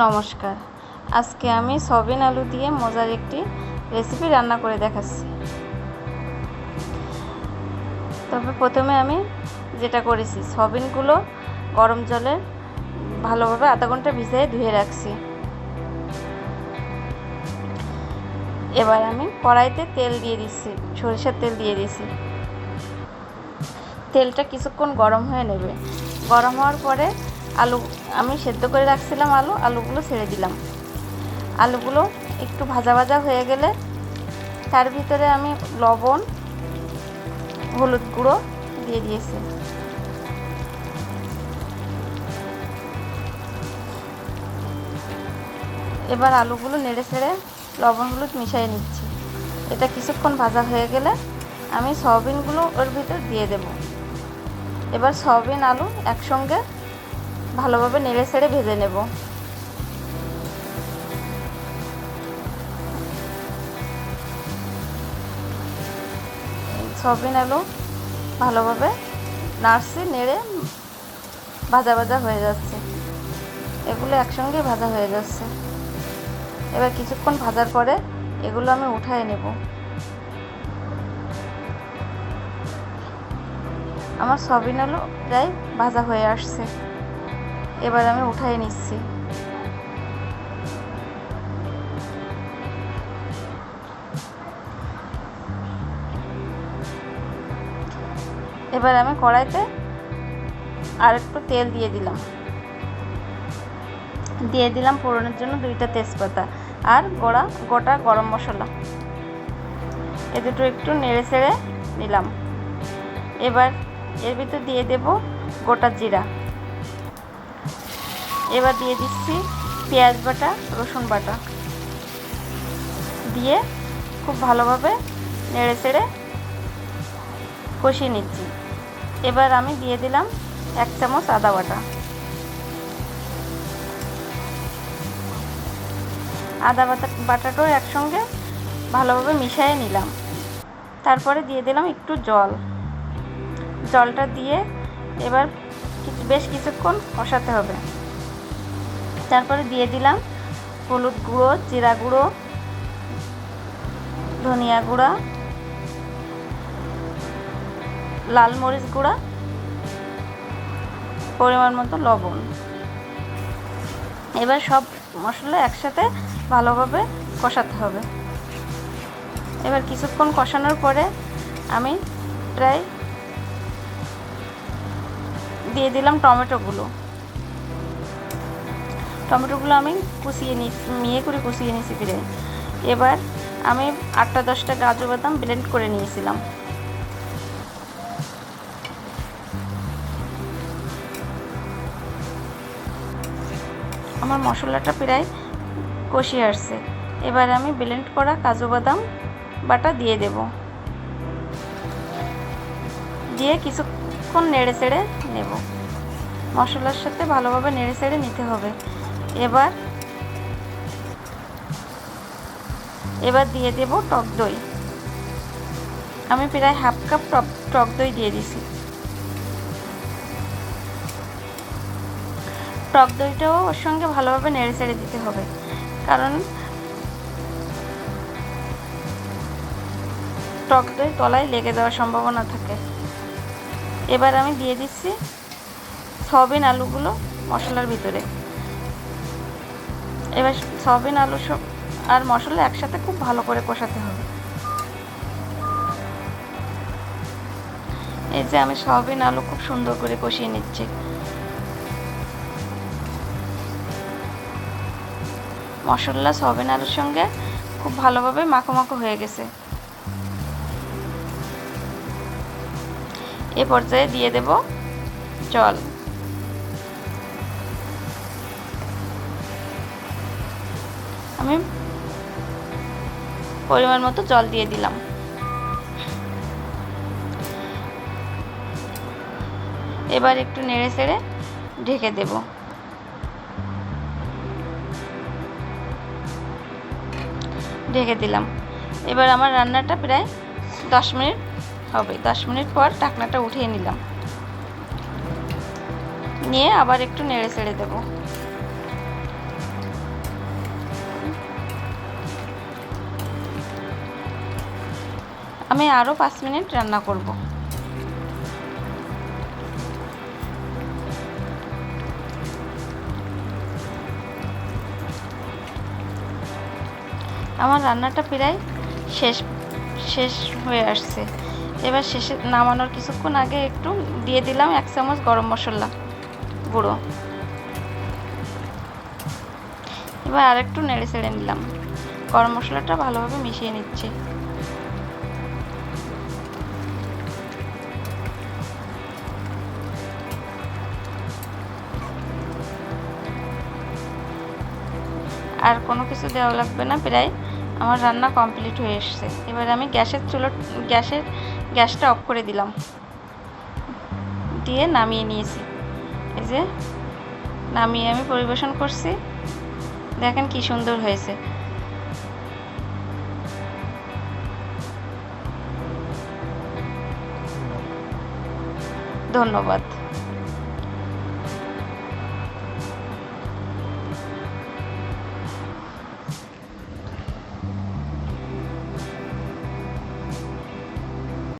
নমস্কার। আজকে আমি সয়াবিন আলু দিয়ে মজার একটি রেসিপি রান্না করে দেখাচ্ছি। তবে প্রথমে আমি যেটা করেছি, সয়াবিনগুলো গরম জলে ভালোভাবে আধা ঘন্টা ভিজিয়ে ধুয়ে রাখছি। এবার আমি কড়াইতে তেল দিয়ে দিচ্ছি, সরিষার তেল দিয়ে দিয়েছি। তেলটা কিছুক্ষণ গরম হয়ে নেবে। গরম হওয়ার পরে আলু আমি সেদ্ধ করে রাখছিলাম, আলুগুলো ছেড়ে দিলাম। আলুগুলো একটু ভাজা ভাজা হয়ে গেলে তার ভিতরে আমি লবণ, হলুদ গুঁড়ো দিয়ে দিয়েছি। এবার আলুগুলো নেড়ে ছেড়ে লবণ হলুদ মিশিয়ে নিচ্ছি। এটা কিছুক্ষণ ভাজা হয়ে গেলে আমি সয়াবিনগুলো ওর ভিতর দিয়ে দেব। এবার সয়াবিন আলু একসঙ্গে ভালোভাবে নেড়ে ছেড়ে ভেজে নেব। সয়াবিন আলু ভালোভাবে নাড়ছি, নেড়ে ভাজা ভাজা হয়ে যাচ্ছে। এগুলো একসঙ্গে ভাজা হয়ে যাচ্ছে। এবার কিছুক্ষণ ভাজার পরে এগুলো আমি উঠায়ে নেব। আমার সয়াবিন আলু প্রায় ভাজা হয়ে আসছে। এবার আমি উঠায়ে নিচ্ছি। এবার আমি কড়াইতে আর একটু তেল দিয়ে দিলাম ফোড়নের জন্য 2টা তেজপাতা আর গোটা গরম মশলা। এ দুটো একটু নেড়ে ছেড়ে নিলাম। এবার এর ভিতর দিয়ে দেব গোটা জিরা। এবার দিয়ে দিচ্ছি পেঁয়াজ বাটা, রসুন বাটা দিয়ে খুব ভালোভাবে নেড়ে ছেড়ে কষিয়ে নিচ্ছি। এবার আমি দিয়ে দিলাম 1 চামচ আদা বাটা। আদা বাটাটাও একসঙ্গে ভালোভাবে মিশিয়ে নিলাম। তারপরে দিয়ে দিলাম একটু জলটা দিয়ে এবার বেশ কিছুক্ষণ কষাতে হবে। তারপরে দিয়ে দিলাম হলুদ গুঁড়ো, জিরা গুঁড়ো, ধনিয়া গুঁড়া, লাল মরিচ গুঁড়া, পরিমাণ মতো লবণ। এবার সব মশলা একসাথে ভালোভাবে কষাতে হবে। এবার কিছুক্ষণ কষানোর পরে আমি প্রায় দিয়ে দিলাম টমেটোগুলো আমি মিহি করে কষিয়ে নিয়েছি প্রায়। এবার আমি 8-10টা কাজু বাদাম ব্লেন্ড করে নিয়েছিলাম। আমার মশলাটা প্রায় কষিয়ে আসছে। এবার আমি ব্লেন্ড করা কাজু বাদাম বাটা দিয়ে দেব। দিয়ে কিছুক্ষণ নেড়ে চেড়ে নেব। মশলার সাথে ভালোভাবে নেড়ে চেড়ে নিতে হবে। এবার দিয়ে দেব টক দই। আমি প্রায় হাফ কাপ টক দই দিয়ে দিছি। টক দইটাও ওর সঙ্গে ভালোভাবে নেড়ে চেড়ে দিতে হবে, কারণ টক দই তলায় লেগে যাওয়ার সম্ভাবনা থাকে। এবার আমি দিয়ে দিচ্ছি সয়াবিন আলুগুলো মশলার ভিতরে। এবার সয়াবিন আলু আর মশলা একসাথে খুব ভালো করে কষাতে হবে। এই যে আমি সয়াবিন আলু খুব সুন্দর করে কষিয়ে নিচ্ছি। মশলা সয়াবিন আলুর সঙ্গে খুব ভালোভাবে মাখো হয়ে গেছে। এ পর্যায়ে দিয়ে দেব জল। আমি পরিমাণ মতো জল দিয়ে দিলাম। এবার একটু নেড়ে চেড়ে ঢেকে দেব। ঢেকে দিলাম। এবার আমার রান্নাটা প্রায় 10 মিনিট হবে। 10 মিনিট পর ঢাকনাটা উঠিয়ে নিলাম। নিয়ে আবার একটু নেড়ে চেড়ে দেব। আমি আরও 5 মিনিট রান্না করব। আমার রান্নাটা প্রায় শেষ হয়ে আসছে। এবার শেষে নামানোর কিছুক্ষণ আগে একটু দিয়ে দিলাম 1 চামচ গরম মশলা গুঁড়ো। এবার আরেকটু নেড়ে চেড়ে নিলাম। গরম মশলাটা ভালোভাবে মিশিয়ে নিচ্ছি। আর কোনো কিছু দেওয়া লাগবে না, প্রায় আমার রান্না কমপ্লিট হয়ে এসছে। এবার আমি গ্যাসটা অফ করে দিলাম, দিয়ে নামিয়ে নিয়েছি। এই যে নামিয়ে আমি পরিবেশন করছি, দেখেন কি সুন্দর হয়েছে। ধন্যবাদ।